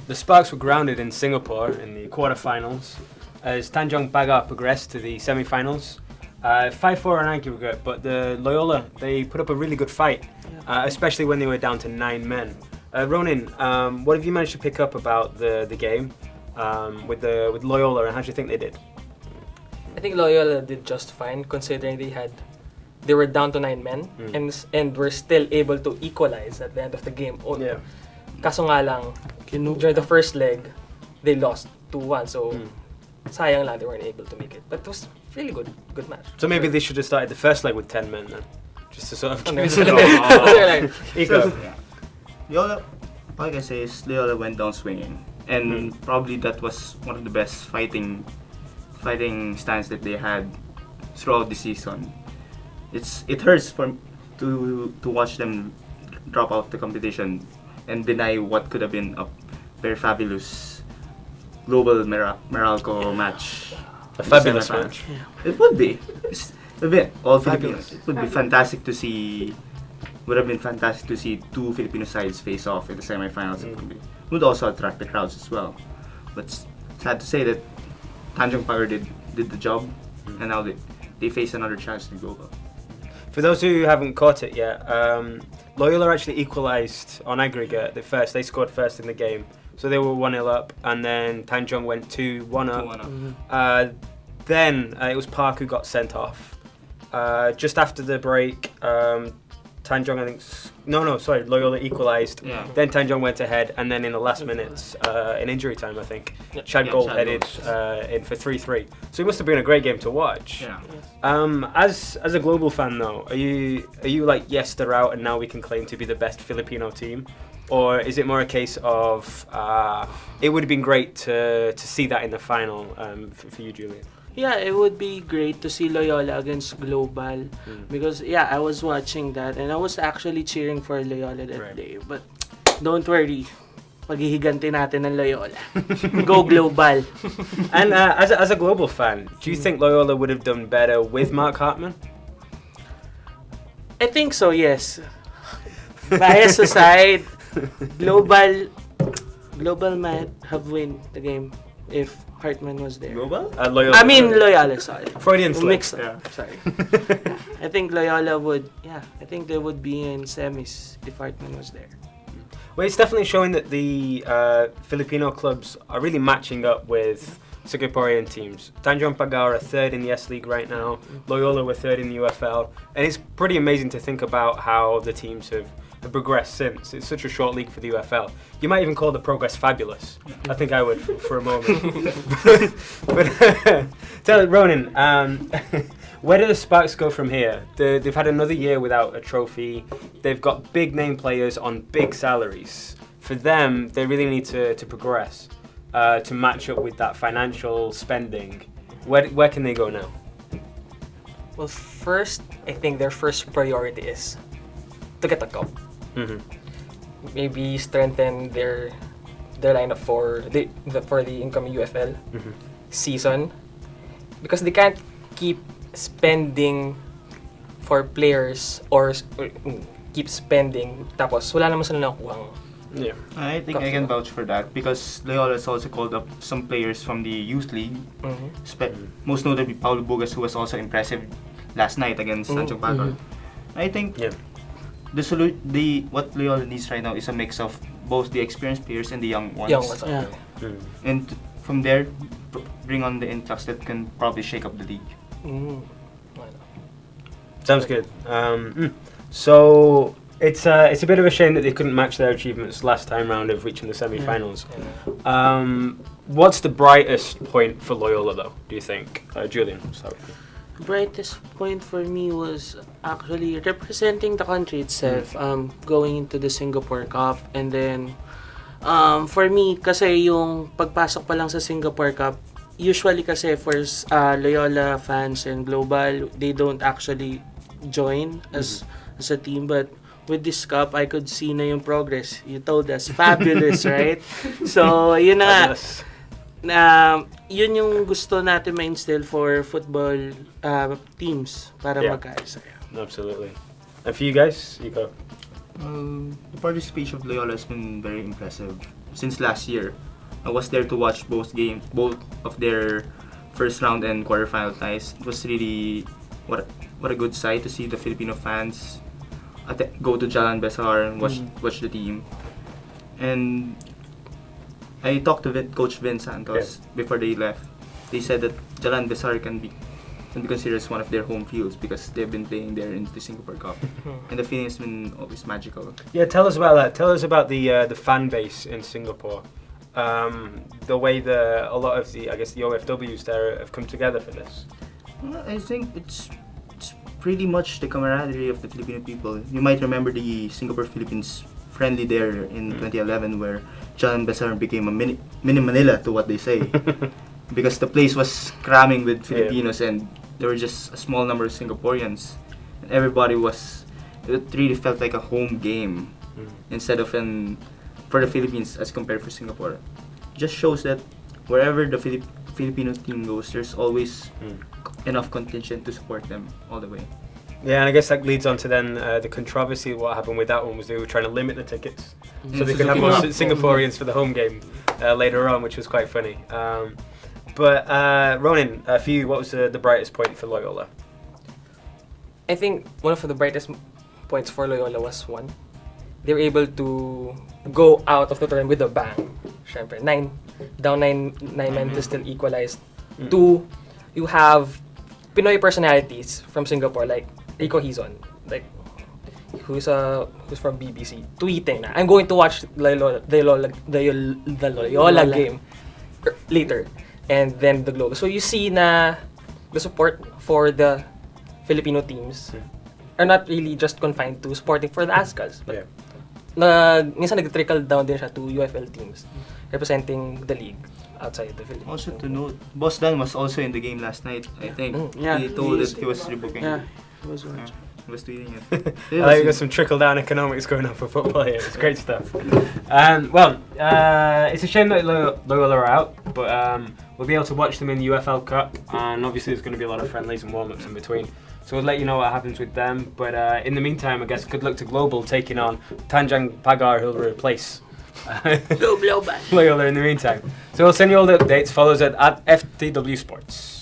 The Sparks were grounded in Singapore in the quarterfinals as Tanjong Pagar progressed to the semi-finals. 5-4 on aggregate, but the Loyola, they put up a really good fight, especially when they were down to 9 men. Ronin, what have you managed to pick up about the game with Loyola, and how do you think they did? I think Loyola did just fine considering they were down to 9 men and were still able to equalize at the end of the game. Yeah. Kaso nga lang, during the first leg, they lost 2-1. So, sayang lang they weren't able to make it. But it was really good match. So maybe they should have started the first leg with 10 men then, just to sort of No. Iko. Yeah. Loyola, all I can say is Loyola went down swinging, and probably that was one of the best fighting stands that they had throughout the season. It hurts to watch them drop out of the competition and deny what could have been a very fabulous global Meralco match. A fabulous match. It would be. All Filipinos. It would be fantastic to see. Would have been fantastic to see two Filipino sides face off in the semifinals. It would also attract the crowds as well. But sad to say that Tanjong Pagar did the job, and now they face another chance to go up. For those who haven't caught it yet, Loyola actually equalised on aggregate. They scored first in the game, so they were 1-0 up, and then Tanjong went 2-1 up. Then it was Park who got sent off. Just after the break, Tanjong, Loyola equalised. Yeah. Then Tanjong went ahead, and then in the last minutes, in injury time, I think, Chad Gold headed in for 3-3. So it must have been a great game to watch. Yeah. As a global fan, though, are you like, yes, they're out, and now we can claim to be the best Filipino team, or is it more a case of it would have been great to see that in the final for you, Julian? Yeah, it would be great to see Loyola against Global because I was watching that and I was actually cheering for Loyola that day. But don't worry, paghihiganti natin ng Loyola. Go Global. And as a global fan, do you think Loyola would have done better with Mark Hartman? I think so, yes. Bias aside, Global might have win the game if Hartman was there. Global? Loyola, sorry. Freudian slip. Mixed up, sorry. I think Loyola I think they would be in semis if Hartman was there. Well, it's definitely showing that the Filipino clubs are really matching up with Singaporean teams. Tanjong Pagar are third in the S League right now. Loyola were third in the UFL. And it's pretty amazing to think about how the teams have progressed since. It's such a short league for the UFL. You might even call the progress fabulous. I think I would for a moment. but tell it, Ronan, where do the Sparks go from here? They've had another year without a trophy. They've got big name players on big salaries. For them, they really need to progress to match up with that financial spending. Where can they go now? Well, first, I think their first priority is to get a cup. Maybe strengthen their lineup for the incoming UFL season, because they can't keep spending for players or keep spending tapos wala naman sila nakukuhang. Yeah. I think I can vouch for that because Loyola has also called up some players from the youth league. Most notably Paulo Bugas, who was also impressive last night against Tanjong Pagar. I think what Loyola needs right now is a mix of both the experienced players and the young ones. And from there, bring on the influx that can probably shake up the league. Sounds good. So it's a bit of a shame that they couldn't match their achievements last time round of reaching the semi-finals. What's the brightest point for Loyola, though, do you think? Julian, start with you. Brightest point for me was actually representing the country itself, going into the Singapore Cup, and then for me kasi yung pagpasok pa lang sa Singapore Cup, usually kasi for Loyola fans and Global, they don't actually join as a team, but with this cup I could see na yung progress. You told us fabulous, right? So yun na yun yung gusto natin ma-instill for football teams para magkaisa. Absolutely. And for you guys, you go. The participation of Loyola has been very impressive since last year. I was there to watch both of their first round and quarterfinal ties. It was really what a good sight to see the Filipino fans go to Jalan Besar and watch the team. And I talked to Coach Vin Santos before they left. They said that Jalan Besar can be considered as one of their home fields because they've been playing there in the Singapore Cup, and the feeling has been always magical. Yeah, tell us about that. Tell us about the fan base in Singapore. The way a lot of the OFWs there have come together for this. I think it's pretty much the camaraderie of the Filipino people. You might remember the Singapore-Philippines friendly there in 2011 where Jalan Besar became a mini Manila to what they say. Because the place was cramming with Filipinos and there were just a small number of Singaporeans. And it really felt like a home game instead of for the Philippines as compared for Singapore. It just shows that wherever the Filipino team goes, there's always enough contingent to support them all the way. Yeah, and I guess that leads on to then the controversy. What happened with that one was they were trying to limit the tickets so they could have more Singaporeans for the home game later on, which was quite funny. But Ronan, for you, what was the brightest point for Loyola? I think one of the brightest points for Loyola was they were able to go out of the tournament with a bang. Syempre, down 9 to still equalized. 2, you have Pinoy personalities from Singapore like Rico Hizon, like who's from BBC, tweeting na I'm going to watch the Loyola game later, and then the Globe. So you see na the support for the Filipino teams are not really just confined to supporting for the ASCAs, but minsan nag-trickle down din siya to UFL teams representing the league outside the Philippines. Also to note, Boss Dan was also in the game last night, I think. He told that he was rebooking. Yeah, he was watching. He was tweeting it. I think there's some trickle-down economics going on for football here. It's great stuff. It's a shame that Loyola are out, but we'll be able to watch them in the UFL Cup, and obviously there's going to be a lot of friendlies and warm-ups in between. So we'll let you know what happens with them. But in the meantime, I guess good luck to Global taking on Tanjung Pagar, who'll replace Loyola in the meantime. So we'll send you all the updates. Follow us at FTW Sports.